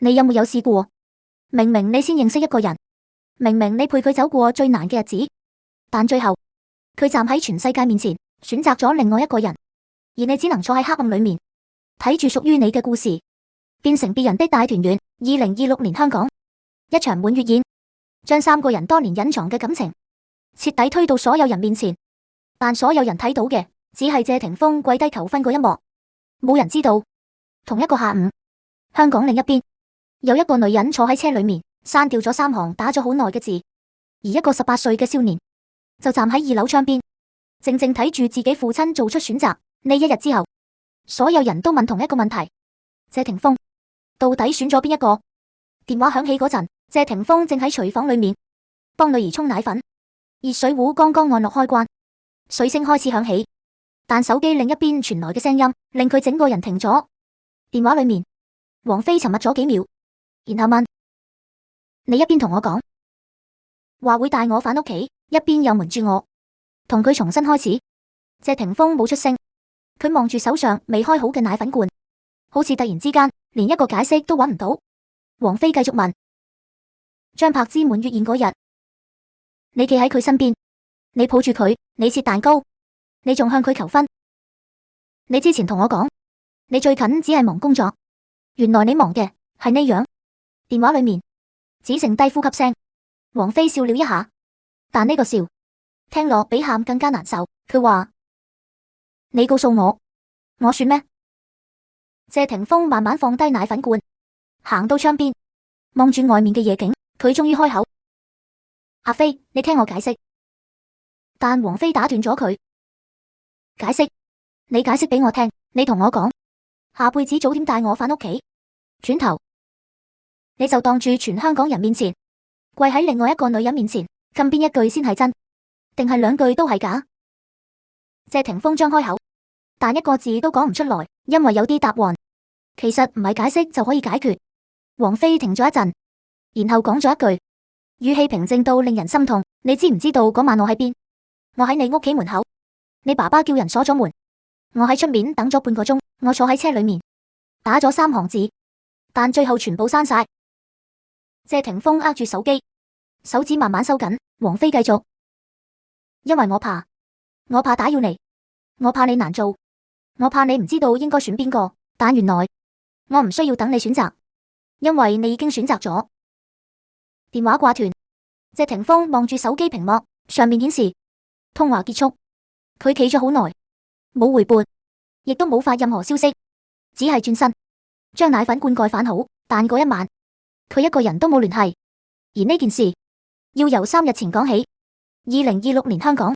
你有冇有試過？明明你先認識一個人，明明你陪佢走過最難嘅日子，但最後佢站喺全世界面前，選擇咗另外一個人，而你只能坐喺黑暗裏面，睇住屬於你嘅故事變成別人的大團圓。2026年香港，一場滿月宴，將三個人多年隱藏嘅感情徹底推到所有人面前，但所有人睇到嘅只係謝霆鋒跪低求婚嗰一幕，冇人知道同一個下午，香港另一邊有一個女人坐喺車裏面，刪掉咗3行打咗好耐嘅字，而一個18歲嘅少年就站喺2樓窗邊，靜靜睇住自己父親做出選擇。呢一日之後，所有人都問同一個問題：謝霆鋒到底選咗邊一個？電話響起嗰陣，謝霆鋒正喺廚房裏面幫女兒沖奶粉，熱水壺剛剛按落開關，水聲開始響起，但手機另一邊傳來嘅聲音令佢整個人停咗。電話裏面，王菲沉默咗幾秒，然後問：你一邊同我講話會帶我返屋企，一邊又瞞住我，同佢重新開始。謝霆鋒冇出聲，佢望住手上未開好嘅奶粉罐，好似突然之間連一個解釋都揾唔到。王菲繼續問：張柏芝滿月宴嗰日，你企喺佢身邊，你抱住佢，你切蛋糕，你仲向佢求婚。你之前同我講，你最近只係忙工作，原來你忙嘅係呢樣。電話裏面只剩低呼吸聲。王菲笑了一下，但呢個笑聽落比喊更加難受。佢話：你告訴我，我算咩？謝霆鋒慢慢放低奶粉罐，行到窗邊，望住外面嘅夜景。佢終於開口：阿菲，你聽我解釋。但王菲打斷咗佢：解釋？你解釋俾我聽。你同我講，下輩子早點帶我返屋企。轉頭，你就當住全香港人面前，跪喺另外一個女人面前，咁邊一句先係真，定係兩句都係假？謝霆鋒張開口，但一個字都講唔出來，因為有啲答案其實唔係解釋就可以解決。王菲停咗一陣，然後講咗一句，語氣平靜到令人心痛：你知唔知道嗰晚我喺邊？我喺你屋企門口，你爸爸叫人鎖咗門，我喺出面等咗半個鐘，我坐喺車裏面打咗3行字，但最後全部刪晒。謝霆鋒握住手機，手指慢慢收緊。王菲繼續：因為我怕打擾你，我怕你難做，我怕你唔知道應該選邊個，但原來我唔需要等你選擇，因為你已經選擇咗。電話掛斷，謝霆鋒望住手機屏幕，上面顯示通話結束。佢企咗好耐，冇回撥，亦都冇發任何消息，只係轉身將奶粉罐蓋反好。但嗰一晚，佢一個人都冇聯繫。而呢件事要由3日前講起。2026年香港，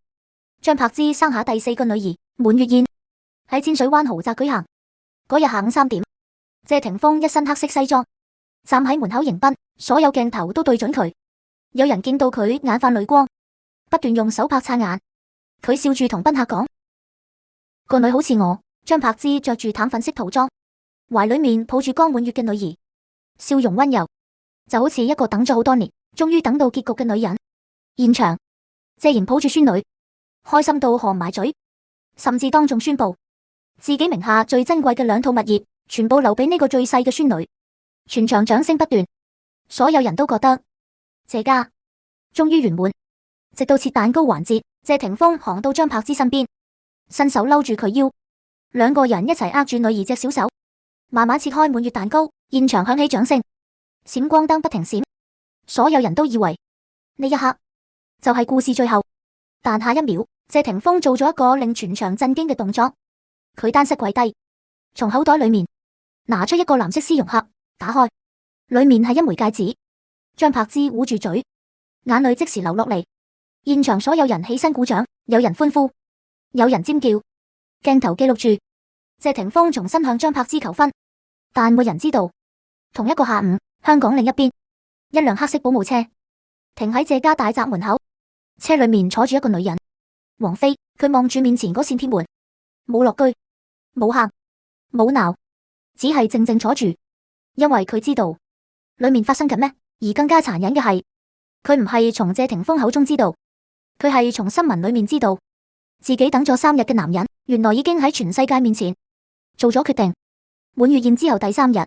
張柏芝生下第4個女兒，滿月宴喺淺水灣豪宅舉行。嗰日下午3點，謝霆鋒一身黑色西裝站喺門口迎賓，所有鏡頭都對準佢。有人見到佢眼泛淚光，不斷用手拍擦眼。佢笑住同賓客講：個女好似我。張柏芝着住淡粉色套裝，懷裏面抱住剛滿月嘅女兒，笑容溫柔，就好似一個等咗好多年，終於等到結局嘅女人。現場，謝賢抱住孫女，開心到合埋嘴，甚至當眾宣布自己名下最珍貴嘅2套物業全部留俾呢個最細嘅孫女。全場掌聲不斷，所有人都覺得謝家終於圓滿。直到切蛋糕環節，謝霆鋒行到張柏芝身邊，伸手摟住佢腰，2個人一齊握住女兒隻小手，慢慢切開滿月蛋糕。現場響起掌聲，閃光燈不停閃，所有人都以為呢一刻就係故事最後。但下一秒，謝霆鋒做咗一個令全場震驚嘅動作，佢單膝跪低，從口袋裏面拿出一個藍色絲絨盒，打開，裏面係一枚戒指。張柏芝捂住嘴，眼淚即時流落嚟。現場所有人起身鼓掌，有人歡呼，有人尖叫。鏡頭記錄住謝霆鋒重新向張柏芝求婚，但冇人知道，同一個下午，香港另一邊，一輛黑色保姆車停喺謝家大宅門口，車裏面坐住一個女人，王菲。佢望住面前嗰扇鐵門，冇落句，冇喊，冇鬧，只係靜靜坐住，因為佢知道裏面發生緊咩。而更加殘忍嘅係，佢唔係從謝霆鋒口中知道，佢係從新聞裏面知道，自己等咗3日嘅男人，原來已經喺全世界面前做咗決定。滿月宴之後第3日，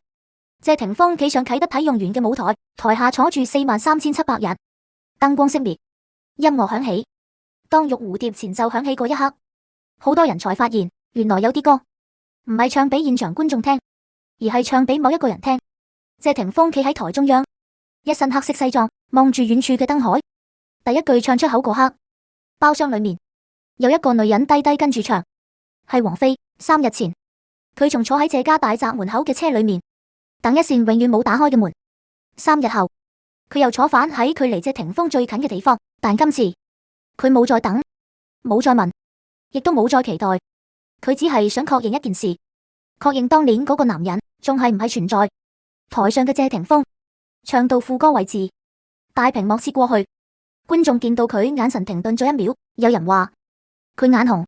謝霆鋒企上啟德體育園嘅舞台，台下坐住43700人，燈光熄滅，音樂響起。當玉蝴蝶前奏響起嗰一刻，好多人才發現，原來有啲歌唔係唱俾現場觀眾聽，而係唱俾某一個人聽。謝霆鋒企喺台中央，一身黑色西裝，望住遠處嘅燈海。第一句唱出口嗰刻，包廂裏面有一個女人低低跟住唱，係王菲。3日前，佢仲坐喺謝家大宅門口嘅車裏面，等一扇永遠冇打開嘅門。3日後，佢又坐返喺距離謝霆鋒最近嘅地方，但今次佢冇再等，冇再問，亦都冇再期待，佢只係想確認一件事，確認當年嗰個男人仲係唔係存在。台上嘅謝霆鋒唱到副歌位置，大屏幕切過去，觀眾見到佢眼神停頓咗1秒，有人話佢眼紅，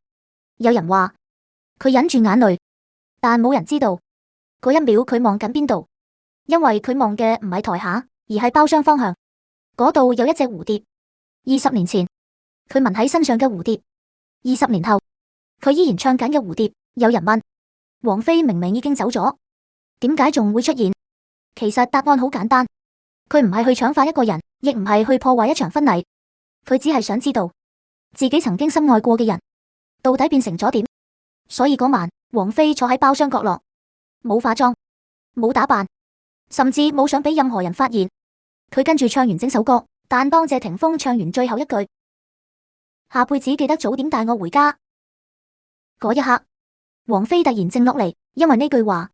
有人話佢忍住眼淚，但冇人知道嗰1秒佢望緊邊度，因為佢望嘅唔係台下，而係包廂方向。嗰度有一隻蝴蝶，20年前佢紋喺身上嘅蝴蝶，20年後佢依然唱緊嘅蝴蝶。有人問，王菲明明已經走咗，點解仲會出現？其實答案好簡單，佢唔係去搶發一個人，亦唔係去破壞一場婚禮，佢只係想知道自己曾經深愛過嘅人到底變成咗點。所以嗰晚，王菲坐喺包廂角落，冇化妝，冇打扮，甚至冇想俾任何人發現。佢跟住唱完整首歌，但當謝霆鋒唱完最後一句，下輩子記得早點帶我回家，嗰一刻，王菲突然靜落嚟，因為呢句話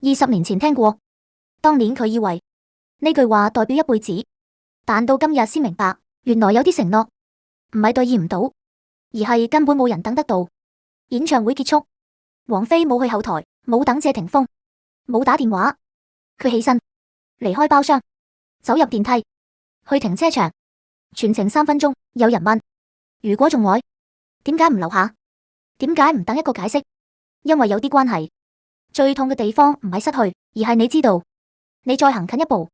20年前聽過，當年佢以為呢句話代表一輩子，但到今日先明白，原來有啲承諾唔係兌現唔到，而係根本冇人等得到。演唱會結束，王菲冇去後台，冇等謝霆鋒，冇打電話，佢起身離開包廂，走入電梯，去停車場，全程3分鐘。有人問，如果仲愛，點解唔留下？點解唔等一個解釋？因為有啲關係，最痛嘅地方唔係失去，而係你知道，你再行近一步，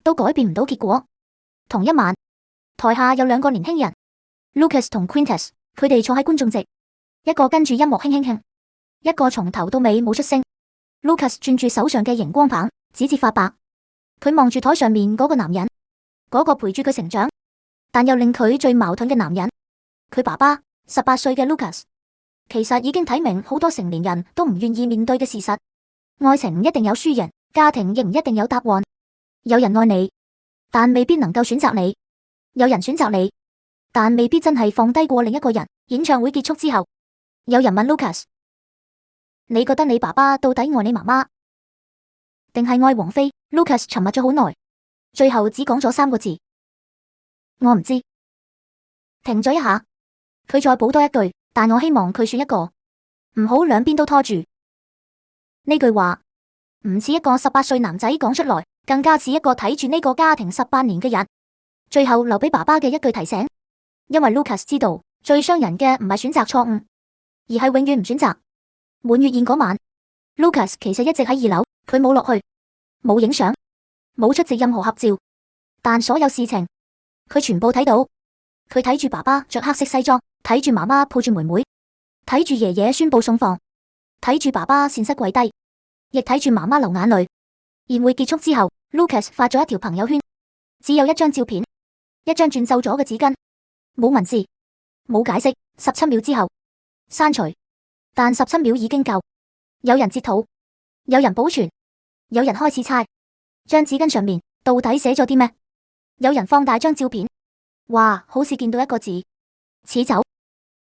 都改變唔到結果。同一晚，台下有2個年輕人 ，Lucas 同 Quintus， 佢哋坐喺觀眾席。一個跟住音樂輕輕哼，一個從頭到尾冇出聲。Lucas 轉住手上嘅熒光棒，指節發白。佢望住台上面嗰個男人，嗰個陪住佢成長，但又令佢最矛盾嘅男人。佢爸爸18歲嘅 Lucas， 其實已經睇明好多成年人都唔願意面對嘅事實。愛情唔一定有輸贏，家庭亦唔一定有答案。有人愛你，但未必能夠選擇你；有人選擇你，但未必真係放低過另一個人。演唱會結束之後，有人問 Lucas， 你覺得你爸爸到底愛你媽媽，定係愛王菲？ Lucas 沉默咗好耐，最後只講咗3個字：我唔知。停咗一下，佢再補多一句：但我希望佢選一個，唔好兩邊都拖住。呢句話唔似一個18歲男仔講出來，更加似一個睇住呢個家庭18年嘅人，最後留俾爸爸嘅一句提醒。因為 Lucas 知道，最傷人嘅唔係選擇錯誤，而係永遠唔選擇。滿月宴嗰晚， Lucas 其實一直喺2樓，佢冇落去，冇影相，冇出席任何合照，但所有事情佢全部睇到。佢睇住爸爸着黑色西裝，睇住媽媽抱住妹妹，睇住爺爺宣布送房，睇住爸爸善膝跪低，亦睇住媽媽流眼淚。宴會結束之後， Lucas 發咗一條朋友圈，只有一張照片，一張轉皺咗嘅紙巾，冇文字，冇解釋。17秒之後刪除，但17秒已經夠。有人截圖，有人保存，有人開始猜張紙巾上面到底寫咗啲咩。有人放大張照片，哇，好似見到一個字，似走，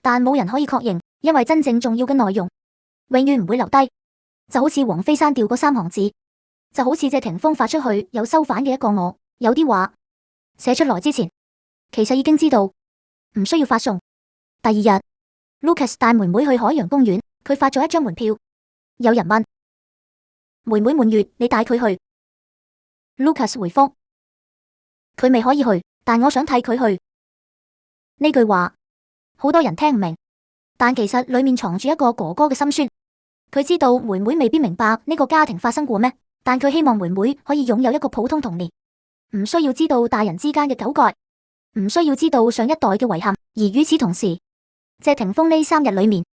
但冇人可以確認，因為真正重要嘅內容永遠唔會留低。就好似王菲刪掉嗰3行字，就好似謝霆鋒發出去有收返嘅一個我。有啲話寫出來之前，其實已經知道，唔需要發送。第2日 ，Lucas 帶妹妹去海洋公園，佢發咗一張門票。有人問，妹妹滿月，你帶佢去？ Lucas 回覆，佢未可以去，但我想替佢去。呢句話好多人聽唔明，但其實裏面藏住一個哥哥嘅心酸。佢知道妹妹未必明白呢個家庭發生過咩，但佢希望妹妹可以擁有一個普通童年，唔需要知道大人之間嘅糾葛，唔需要知道上一代嘅遺憾。而與此同時，謝霆鋒呢3日裏面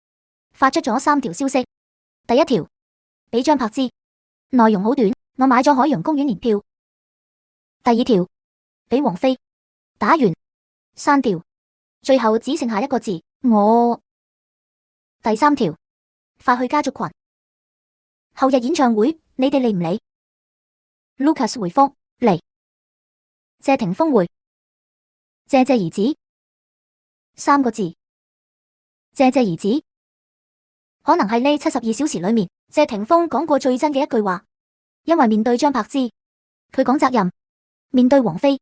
發出咗3條消息。第一條，俾張柏芝，內容好短，我買咗海洋公園年票。第二條，俾王菲。打完，刪掉，最後只剩下一個字，我。第三條，發去家族群。後日演唱會，你哋嚟唔嚟？Lucas 回覆嚟。謝霆鋒回，謝兒子。三個字，謝兒子。可能係呢72小時裏面，謝霆鋒講過最真嘅一句話。因為面對張柏芝，佢講責任；面對王菲，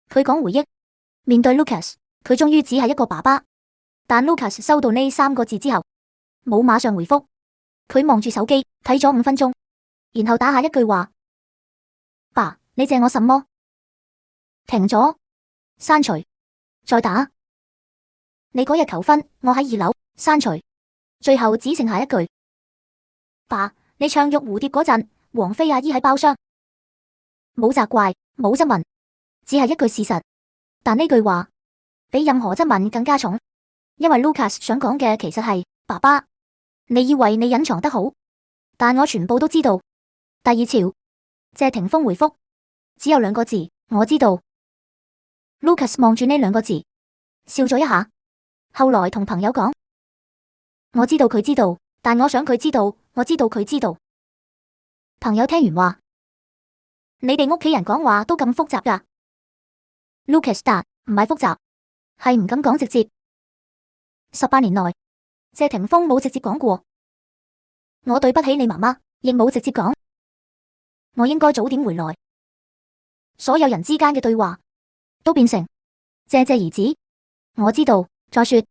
佢講回憶；面對 Lucas，佢終於只係一個爸爸。但 Lucas 收到呢三個字之後，冇馬上回覆，佢望住手機睇咗5分鐘，然後打下一句話：爸，你借我什麼？停咗，刪除，再打。你嗰日求婚，我喺2樓，刪除，最後只剩下一句：爸，你唱玉蝴蝶嗰陣，王菲阿姨喺包廂。冇責怪，冇質問，只係一句事實。但呢句話比任何質問更加重，因為 Lucas 想講嘅其實係爸爸，你以為你隱藏得好，但我全部都知道。第二條，謝霆鋒回覆只有2個字，我知道。Lucas 望住呢2個字，笑咗一下，後來同朋友講：我知道佢知道，但我想佢知道，我知道佢知道。朋友聽完話：你哋屋企人講話都咁複雜㗎。Lucas 答：唔係複雜，係唔敢講直接。18年內，謝霆鋒冇直接講過我對不起你媽媽，亦冇直接講我應該早點回來。所有人之間嘅對話都變成謝兒子，我知道，再說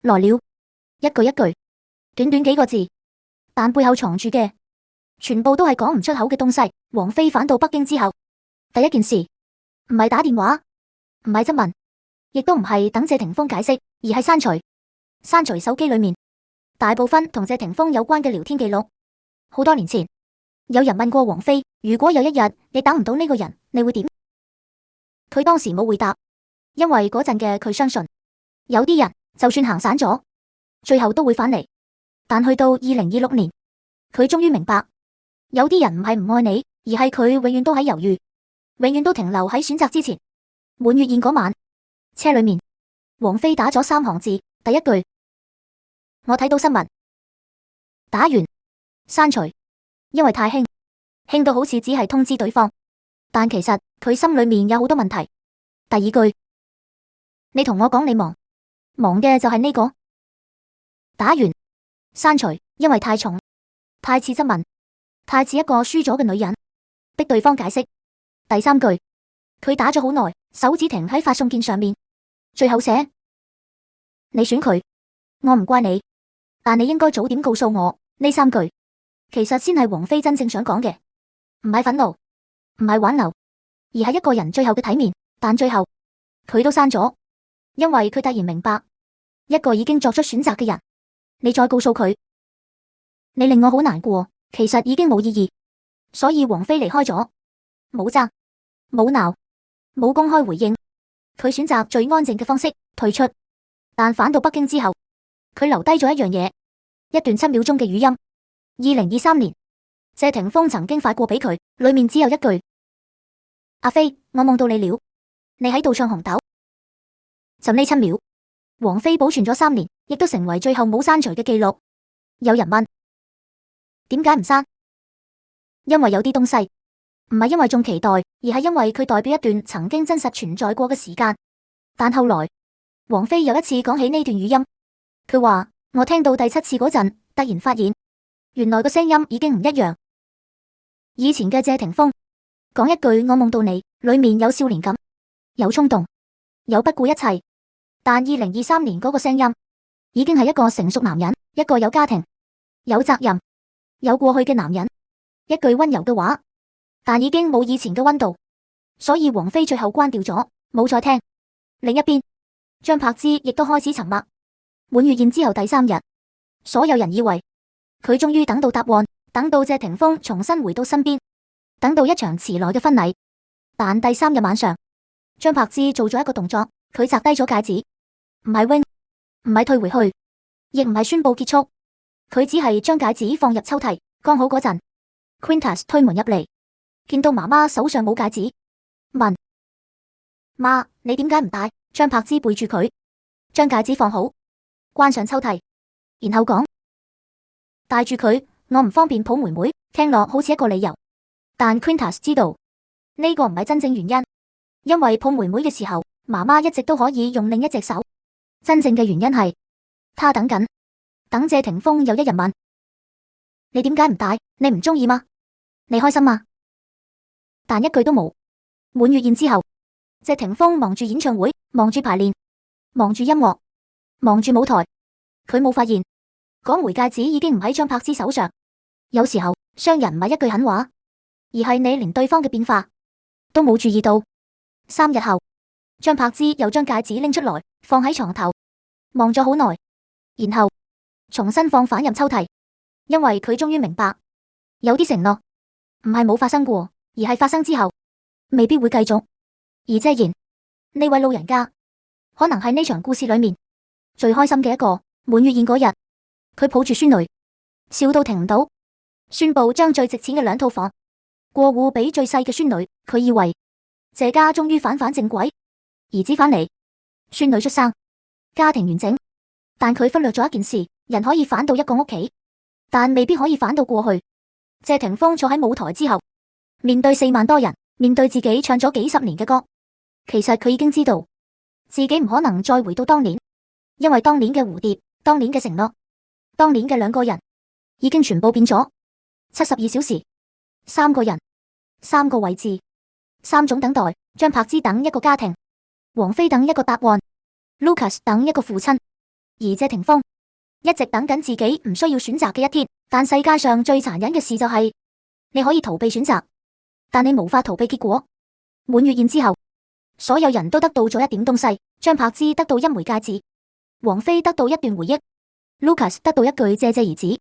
來了，一句一句，短短幾個字，但背後藏住嘅全部都係講唔出口嘅東西。王菲返到北京之後，第一件事唔係打電話，唔係質問，亦都唔係等謝霆鋒解釋，而係刪除手機裏面大部分同謝霆鋒有關嘅聊天記錄。好多年前，有人問過王菲，如果有一日你等唔到呢個人，你會點？佢當時冇回答，因為嗰陣嘅佢相信，有啲人就算行散咗，最後都會返嚟。但去到2026年，佢終於明白，有啲人唔係唔愛你，而係佢永遠都喺猶豫，永遠都停留喺選擇之前。滿月宴嗰晚，車裏面，王菲打咗3行字，第一句：我睇到新聞。打完，刪除，因為太輕到好似只係通知對方，但其實佢心裏面有好多問題。第二句：你同我講你忙嘅就係呢個。打完，刪除，因為太重，太似質問，太似一個輸咗嘅女人，逼對方解釋。第三句，佢打咗好耐，手指停喺發送鍵上面，最後寫：你選佢，我唔怪你，但你應該早點告訴我。呢3句其實先係王菲真正想講嘅，唔係憤怒，唔係挽留，而係一個人最後嘅體面。但最後佢都刪咗，因為佢突然明白，一個已經作出選擇嘅人，你再告訴佢你令我好難過，其實已經冇意義。所以王菲離開咗，冇責，冇鬧，冇公開回應，佢選擇最安靜嘅方式退出。但返到北京之後，佢留低咗一樣嘢，一段7秒鐘嘅語音。2023年，謝霆鋒曾經發過俾佢，裏面只有一句：阿飛，我夢到你了，你喺度唱紅豆。就呢7秒，王菲保存咗3年，亦都成為最後冇刪除嘅記錄。有人問：點解唔刪？因為有啲東西唔係因為仲期待，而係因為佢代表一段曾經真實存在過嘅時間。但後來，王菲有一次講起呢段語音，佢話：我聽到第7次嗰陣，突然發現原來個聲音已經唔一樣。以前嘅謝霆鋒講一句我夢到你，裏面有少年感，有衝動，有不顧一切。但2023年嗰個聲音已經係一個成熟男人，一個有家庭、有責任、有過去嘅男人。一句溫柔嘅話，但已經冇以前嘅溫度。所以王菲最後關掉咗，冇再聽。另一邊，張柏芝亦都開始沉默。滿月宴之後第3日，所有人以為佢終於等到答案，等到謝霆鋒重新回到身邊，等到一場遲來嘅婚禮。但第3日晚上，張柏芝做咗一個動作，佢摘低咗戒指，唔係 wing，唔係退回去，亦唔係宣布結束，佢只係將戒指放入抽屜。剛好嗰陣，Quintus 推門入嚟，見到媽媽手上冇戒指，問：媽，你點解唔戴？張柏芝背住佢，將戒指放好，關上抽屜，然後講：戴住佢，我唔方便抱妹妹。聽落好似一個理由，但 Quintus 知道呢個唔係真正原因，因為抱妹妹嘅時候，媽媽一直都可以用另一隻手。真正嘅原因係，她等緊，等謝霆鋒有一日問：你點解唔戴？你唔中意嗎？你開心嗎？但一句都冇。滿月宴之後，謝霆鋒忙住演唱會，忙住排練，忙住音樂，忙住舞台。佢冇發現，嗰枚戒指已經唔喺張柏芝手上。有時候，傷人唔係一句狠話，而係你連對方嘅變化都冇注意到。3日後，張柏芝又將戒指拎出來，放喺床頭，望咗好耐，然後重新放返入抽屜，因為佢終於明白，有啲承諾唔係冇發生過，而係發生之後未必會繼續。而謝賢呢位老人家，可能係呢場故事裏面最開心嘅一個。滿月宴嗰日，佢抱住孫女，笑到停唔到，宣布將最值錢嘅2套房過戶俾最細嘅孫女。佢以為謝家終於反正軌，兒子返嚟，孫女出生，家庭完整。但佢忽略咗一件事，人可以返到一個屋企，但未必可以返到過去。謝霆鋒坐喺舞台之後，面對4萬多人，面對自己唱咗幾10年嘅歌，其實佢已經知道自己唔可能再回到當年，因為當年嘅蝴蝶，當年嘅承諾，當年嘅2個人已經全部變咗。72小時，3個人，3個位置，3種等待。張柏芝等一個家庭，王菲等一個答案，Lucas 等一個父親，而謝霆鋒一直等緊自己唔需要選擇嘅一天。但世界上最殘忍嘅事就係，你可以逃避選擇，但你無法逃避結果。滿月宴之後，所有人都得到咗一點東西。張柏芝得到1枚戒指，王菲得到一段回憶，Lucas 得到一句謝謝兒子。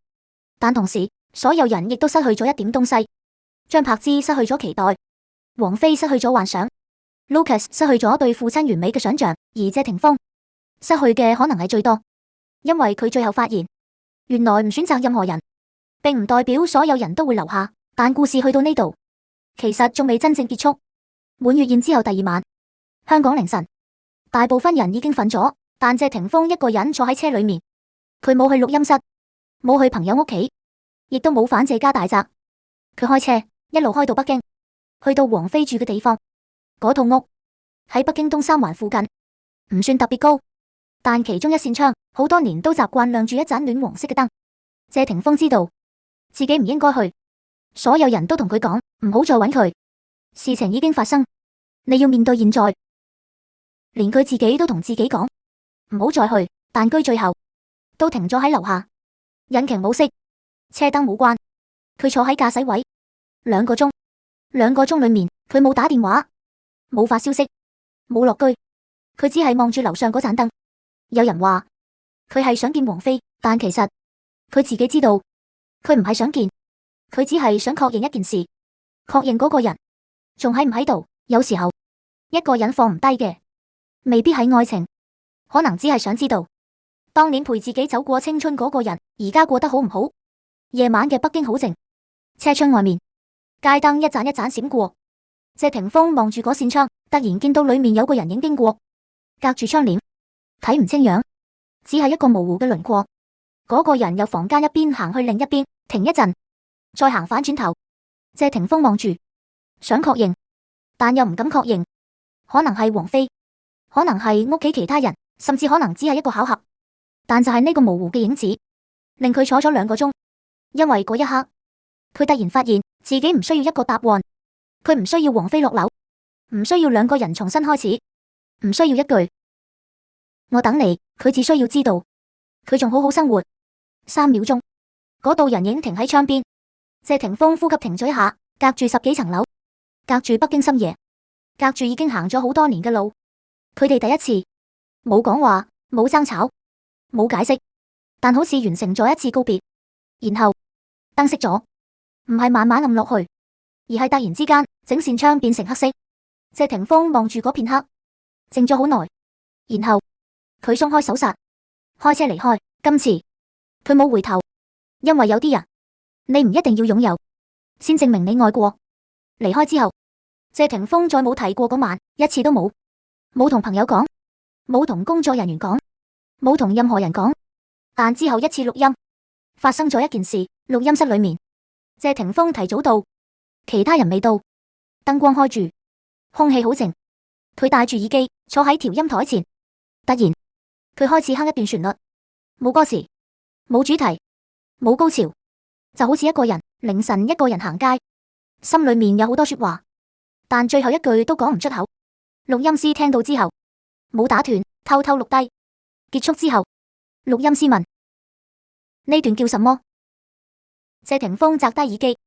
但同時，所有人亦都失去咗一點東西。張柏芝失去咗期待，王菲失去咗幻想，Lucas 失去咗對父親完美嘅想象，而謝霆鋒失去嘅可能係最多，因為佢最後發現，原來唔選擇任何人，並唔代表所有人都會留下。但故事去到呢度，其實仲未真正結束。滿月宴之後第2晚，香港凌晨，大部分人已經瞓咗，但謝霆鋒一個人坐喺車裏面，佢冇去錄音室，冇去朋友屋企，亦都冇返謝家大宅。佢開車一路開到北京，去到王菲住嘅地方。嗰套屋喺北京東三環附近，唔算特別高，但其中一扇窗好多年都習慣亮住一盞暖黃色嘅燈。謝霆鋒知道自己唔應該去，所有人都同佢講唔好再揾佢，事情已經發生，你要面對現在。連佢自己都同自己講唔好再去，但居最後都停咗喺樓下，引擎冇熄，車燈冇關，佢坐喺駕駛位2個鐘，2個鐘裏面佢冇打電話，冇發消息，冇落居，佢只係望住樓上嗰盞燈。有人話佢係想見王菲，但其實佢自己知道佢唔係想見，佢只係想確認一件事，確認嗰個人仲喺唔喺度。有時候一個人放唔低嘅未必係愛情，可能只係想知道當年陪自己走過青春嗰個人而家過得好唔好。夜晚嘅北京好靜，車窗外面街燈一盞一盞閃過。謝霆鋒望住嗰扇窗，突然見到裏面有個人影經過，隔住窗簾睇唔清樣，只係一個模糊嘅輪廓。嗰個人由房間一邊行去另一邊，停一陣，再行返轉頭。謝霆鋒望住，想確認，但又唔敢確認。可能係王菲，可能係屋企其他人，甚至可能只係一個巧合。但就係呢個模糊嘅影子，令佢坐咗2個鐘。因為嗰一刻，佢突然發現自己唔需要一個答案，佢唔需要王菲落樓，唔需要2個人重新開始，唔需要一句我等你，佢只需要知道佢仲好好生活。3秒鐘，嗰道人影停喺窗邊。謝霆鋒呼吸停咗一下，隔住10幾層樓，隔住北京深夜，隔住已經行咗好多年嘅路，佢哋第一次冇講話，冇爭吵，冇解釋，但好似完成咗一次告別。然後燈熄咗，唔係慢慢暗落去，而係突然之間整扇窗變成黑色。謝霆鋒望住嗰片黑，靜咗好耐，然後佢鬆開手剎，開車離開。今次佢冇回頭，因為有啲人你唔一定要擁有先證明你愛過。離開之後，謝霆鋒再冇提過嗰晚，一次都冇。冇同朋友講，冇同工作人員講，冇同任何人講。但之後一次錄音，發生咗一件事。錄音室裏面，謝霆鋒提早到，其他人未到，燈光開住，空氣好靜。佢戴住耳機，坐喺調音台前。突然，佢開始哼一段旋律，冇歌詞，冇主題，冇高潮，就好似一個人凌晨一個人行街，心裏面有好多說話，但最後一句都講唔出口。錄音師聽到之後，冇打斷，偷偷錄低。結束之後，錄音師問：呢段叫什麼？謝霆鋒摘低耳機，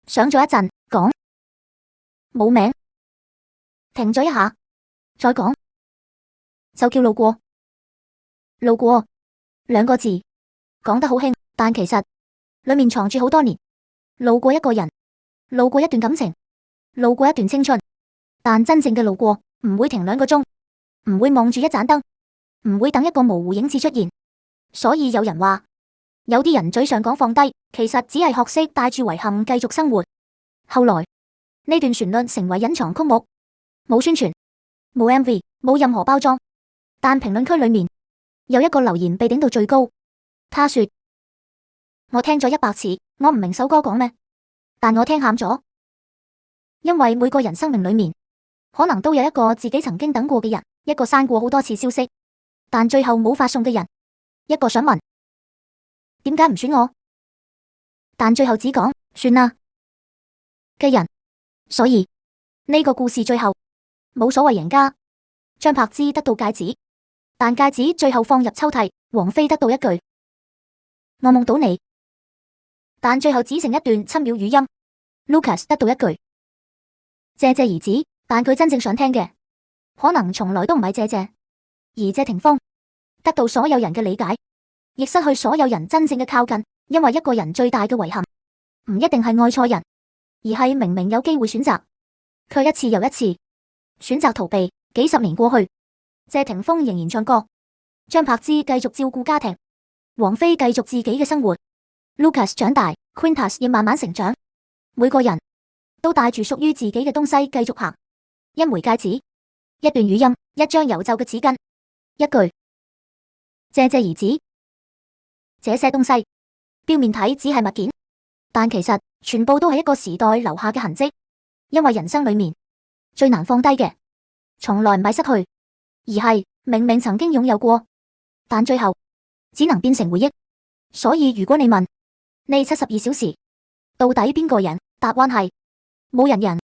想咗一陣，講：冇名。停咗一下，再講：就叫路過。路過兩個字講得好輕，但其實裏面藏住好多年。路過一個人，路過一段感情，路過一段青春。但真正嘅路過唔會停2個鐘，唔會望住一盞燈，唔會等一個模糊影子出現。所以有人話，有啲人嘴上講放低，其實只係學識帶住遺憾繼續生活。後來呢段旋律成為隱藏曲目，冇宣傳，冇 MV， 冇任何包裝。但評論區裏面有一個留言被頂到最高，他說：我聽咗100次，我唔明首歌講咩，但我聽喊咗。因為每個人生命裏面可能都有一個自己曾經等過嘅人，一個刪過好多次消息，但最後冇發送嘅人，一個想問點解唔選我，但最後只講算啦嘅人。所以呢個故事最後冇所謂贏家，張柏芝得到戒指，但戒指最後放入抽屜，王菲得到一句我夢到你，但最後只剩一段7秒語音。Lucas 得到一句謝謝兒子，但佢真正想聽嘅可能從來都唔係謝謝。而謝霆鋒得到所有人嘅理解，亦失去所有人真正嘅靠近。因為一個人最大嘅遺憾唔一定係愛錯人，而係明明有機會選擇，卻一次又一次選擇逃避。幾十年過去，謝霆鋒仍然唱歌，張柏芝繼續照顧家庭，王菲繼續自己嘅生活， Lucas 長大， Quintus 亦慢慢成長。每個人都帶住屬於自己嘅東西繼續行。一枚戒指，一段語音，一張郵奏嘅紙巾，一句謝謝兒子。這些東西表面睇只係物件，但其實全部都係一個時代留下嘅痕跡。因為人生裏面最難放低嘅，從來唔係失去，而係明明曾經擁有過，但最後只能變成回憶。所以如果你問呢72小時到底邊個贏，答案係冇人贏。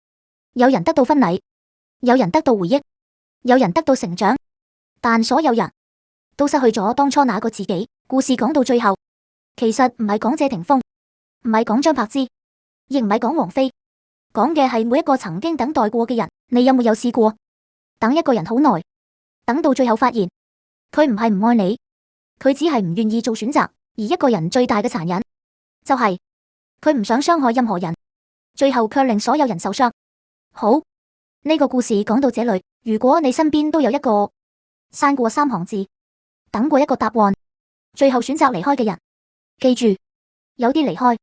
有人得到婚禮，有人得到回憶，有人得到成長，但所有人都失去咗當初那個自己。故事講到最後，其實唔係講謝霆鋒，唔係講張柏芝，亦唔係講王菲，講嘅係每一個曾經等待過嘅人。你有冇有試過等一個人好耐，等到最後發現佢唔係唔愛你，佢只係唔願意做選擇。而一個人最大嘅殘忍就係佢唔想傷害任何人，最後卻令所有人受傷。好，呢個故事講到這裡，如果你身邊都有一個刪過3行字，等過一個答案，最後選擇離開嘅人，記住，有啲離開